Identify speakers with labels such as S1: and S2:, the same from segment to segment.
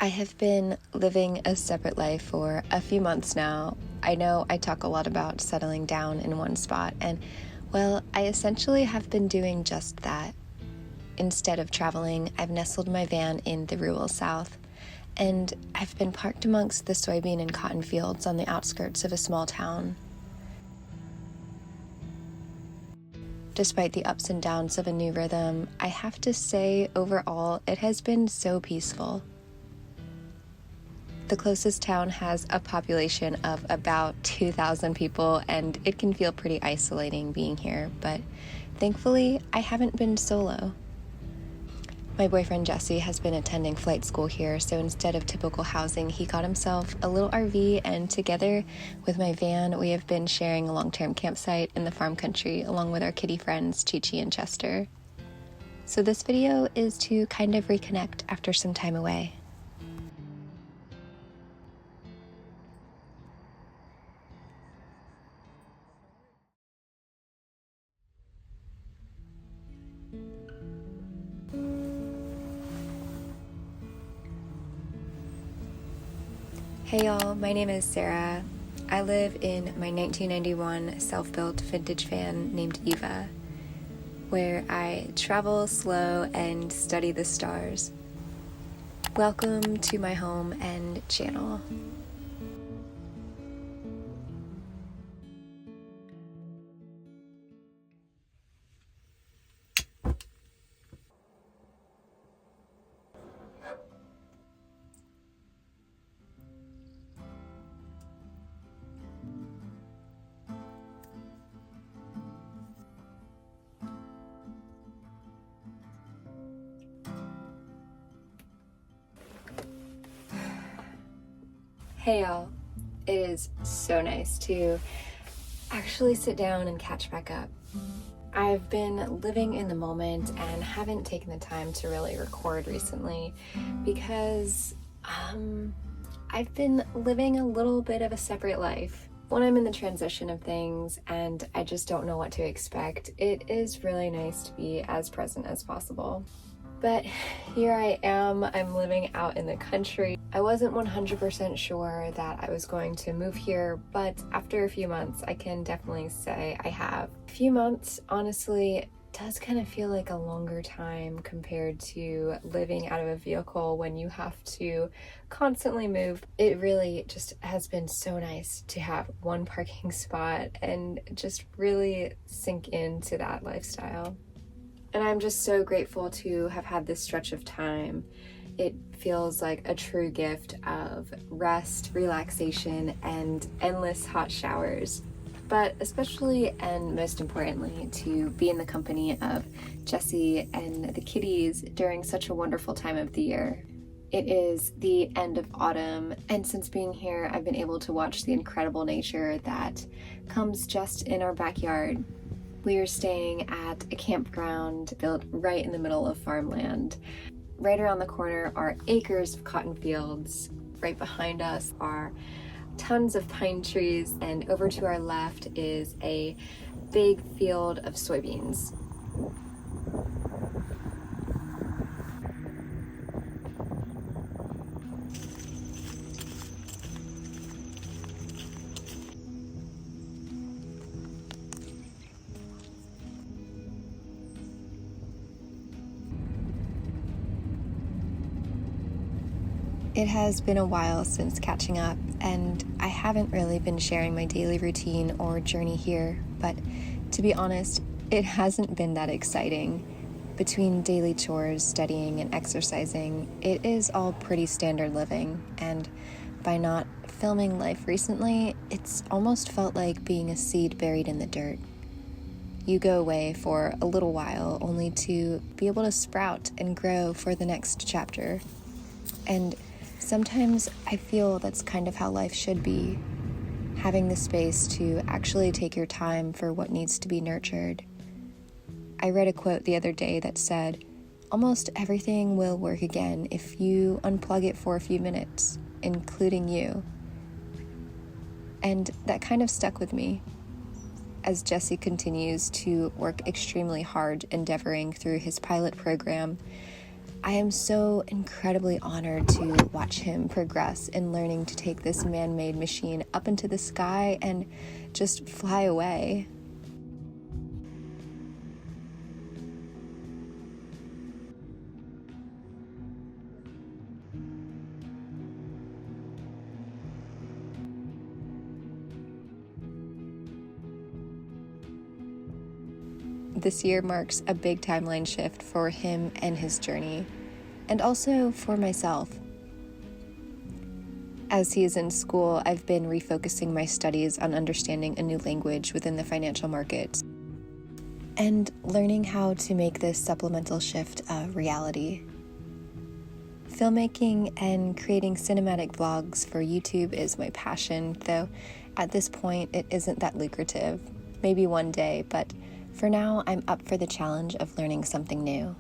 S1: I have been living a separate life for a few months now. I know I talk a lot about settling down in one spot, and well, I essentially have been doing just that. Instead of traveling, I've nestled my van in the rural south, and I've been parked amongst the soybean and cotton fields on the outskirts of a small town. Despite the ups and downs of a new rhythm, I have to say, overall, it has been so peaceful. The closest town has a population of about 2,000 people, and it can feel pretty isolating being here, but thankfully, I haven't been solo. My boyfriend Jesse has been attending flight school here, so instead of typical housing, he got himself a little RV, and together with my van, we have been sharing a long-term campsite in the farm country along with our kitty friends Chi-Chi and Chester. So this video is to kind of reconnect after some time away. Hey y'all, my name is Sarah. I live in my 1991 self-built vintage van named Eva, where I travel slow and study the stars. Welcome to my home and channel. Hey y'all, it is so nice to actually sit down and catch back up. I've been living in the moment and haven't taken the time to really record recently because I've been living a little bit of a separate life. When I'm in the transition of things and I just don't know what to expect, it is really nice to be as present as possible. But here I am, I'm living out in the country. I wasn't 100% sure that I was going to move here, but after a few months, I can definitely say I have. A few months, honestly, does kind of feel like a longer time compared to living out of a vehicle when you have to constantly move. It really just has been so nice to have one parking spot and just really sink into that lifestyle. And I'm just so grateful to have had this stretch of time. It feels like a true gift of rest, relaxation, and endless hot showers. But especially and most importantly, to be in the company of Jesse and the kitties during such a wonderful time of the year. It is the end of autumn, and since being here, I've been able to watch the incredible nature that comes just in our backyard. We are staying at a campground built right in the middle of farmland. Right around the corner are acres of cotton fields. Right behind us are tons of pine trees, and over to our left is a big field of soybeans. It has been a while since catching up, and I haven't really been sharing my daily routine or journey here, but to be honest, it hasn't been that exciting. Between daily chores, studying, and exercising, it is all pretty standard living, and by not filming life recently, it's almost felt like being a seed buried in the dirt. You go away for a little while only to be able to sprout and grow for the next chapter. And sometimes I feel that's kind of how life should be, having the space to actually take your time for what needs to be nurtured. I read a quote the other day that said, "Almost everything will work again if you unplug it for a few minutes, including you." And that kind of stuck with me. As Jesse continues to work extremely hard endeavoring through his pilot program, I am so incredibly honored to watch him progress in learning to take this man-made machine up into the sky and just fly away. This year marks a big timeline shift for him and his journey, and also for myself. As he is in school, I've been refocusing my studies on understanding a new language within the financial markets and learning how to make this supplemental shift a reality. Filmmaking and creating cinematic vlogs for YouTube is my passion, though at this point it isn't that lucrative. Maybe one day, but for now I'm up for the challenge of learning something new.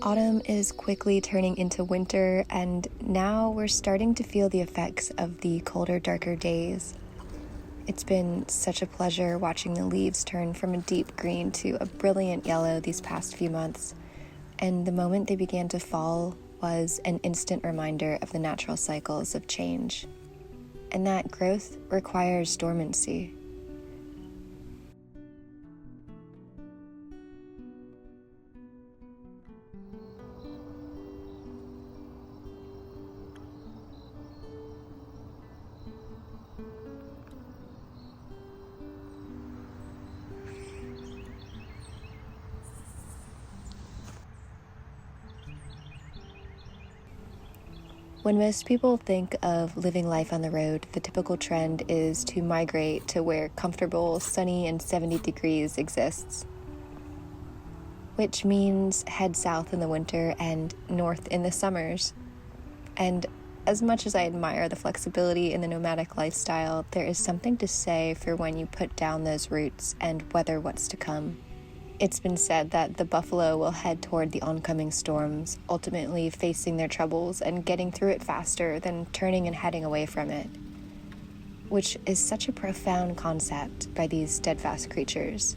S1: Autumn is quickly turning into winter, and now we're starting to feel the effects of the colder, darker days. It's been such a pleasure watching the leaves turn from a deep green to a brilliant yellow these past few months, and the moment they began to fall was an instant reminder of the natural cycles of change, and that growth requires dormancy. When most people think of living life on the road, the typical trend is to migrate to where comfortable, sunny, and 70 degrees exists, which means head south in the winter and north in the summers. And as much as I admire the flexibility in the nomadic lifestyle, there is something to say for when you put down those roots and weather what's to come. It's been said that the buffalo will head toward the oncoming storms, ultimately facing their troubles and getting through it faster than turning and heading away from it, which is such a profound concept by these steadfast creatures.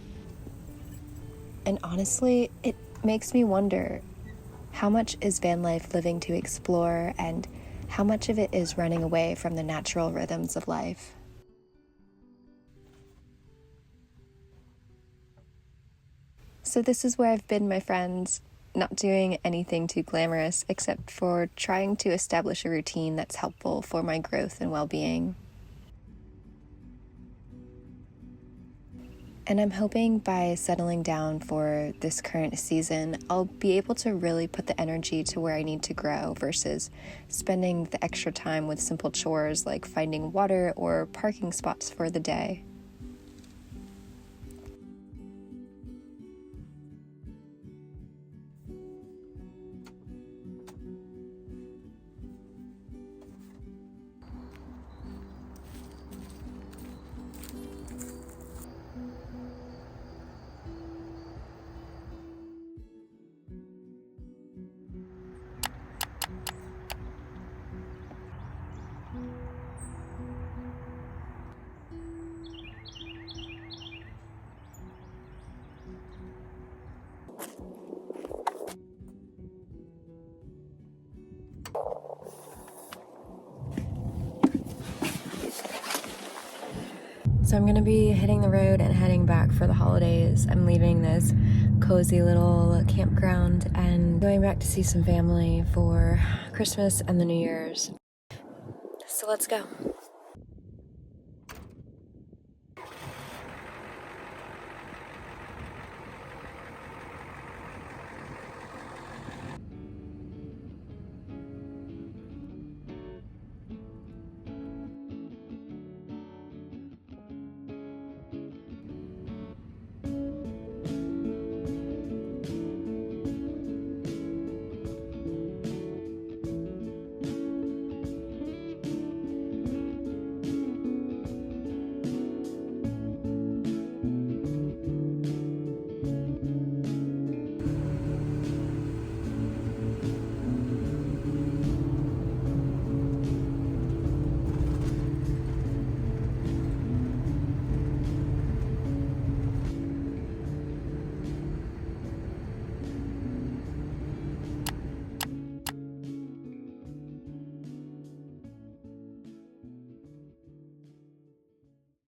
S1: And honestly, it makes me wonder, how much is van life living to explore, and how much of it is running away from the natural rhythms of life? So this is where I've been, my friends, not doing anything too glamorous except for trying to establish a routine that's helpful for my growth and well-being. And I'm hoping by settling down for this current season, I'll be able to really put the energy to where I need to grow versus spending the extra time with simple chores like finding water or parking spots for the day. So I'm gonna be hitting the road and heading back for the holidays. I'm leaving this cozy little campground and going back to see some family for Christmas and the New Year's. So let's go.